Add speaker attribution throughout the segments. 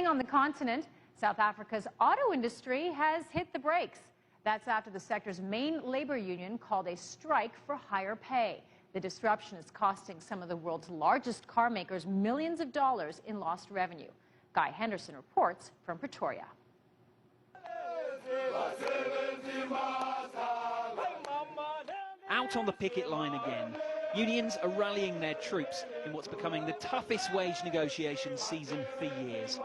Speaker 1: Staying on the continent, South Africa's auto industry has hit the brakes. That's after the sector's main labor union called a strike for higher pay. The disruption is costing some of the world's largest car makers millions of dollars in lost revenue. Guy Henderson reports from Pretoria.
Speaker 2: Out on the picket line again. Unions are rallying their troops in what's becoming the toughest wage negotiation season for years.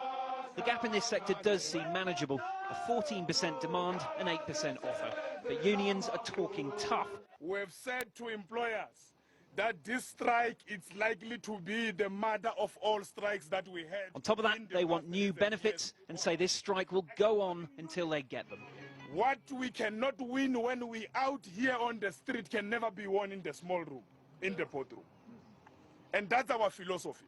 Speaker 2: The gap in this sector does seem manageable, a 14% demand and 8% offer. But unions are talking tough.
Speaker 3: We've said to employers that this strike is likely to be the mother of all strikes that we had.
Speaker 2: On top of that, they want new benefits and say this strike will go on until they get them.
Speaker 3: What we cannot win when we out here on the street can never be won in the small room, in the boardroom. And that's our philosophy.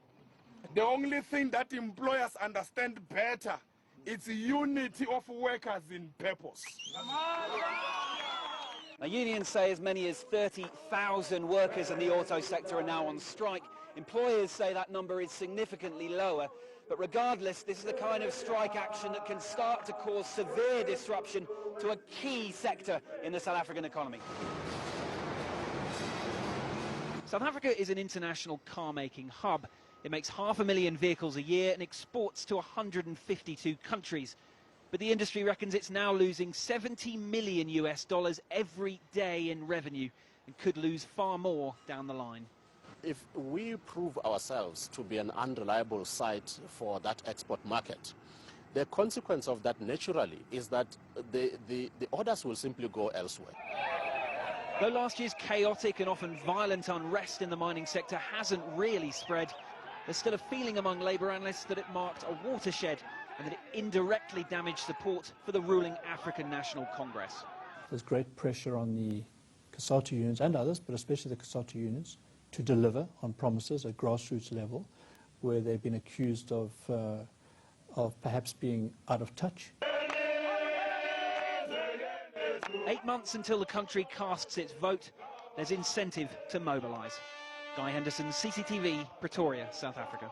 Speaker 3: The only thing that employers understand better is unity of workers in purpose.
Speaker 2: Now, unions say as many as 30,000 workers in the auto sector are now on strike. Employers say that number is significantly lower. But regardless, this is the kind of strike action that can start to cause severe disruption to a key sector in the South African economy. South Africa is an international car-making hub. It makes 500,000 vehicles a year and exports to 152 countries. But the industry reckons it's now losing $70 million every day in revenue and could lose far more down the line.
Speaker 4: If we prove ourselves to be an unreliable site for that export market, the consequence of that naturally is that the orders will simply go elsewhere.
Speaker 2: Though last year's chaotic and often violent unrest in the mining sector hasn't really spread, there's still a feeling among labour analysts that it marked a watershed and that it indirectly damaged support for the ruling African National Congress.
Speaker 5: There's great pressure on the COSATU unions and others, but especially the COSATU unions, to deliver on promises at grassroots level where they've been accused of perhaps being out of touch.
Speaker 2: 8 months until the country casts its vote, there's incentive to mobilise. Guy Henderson, CCTV, Pretoria, South Africa.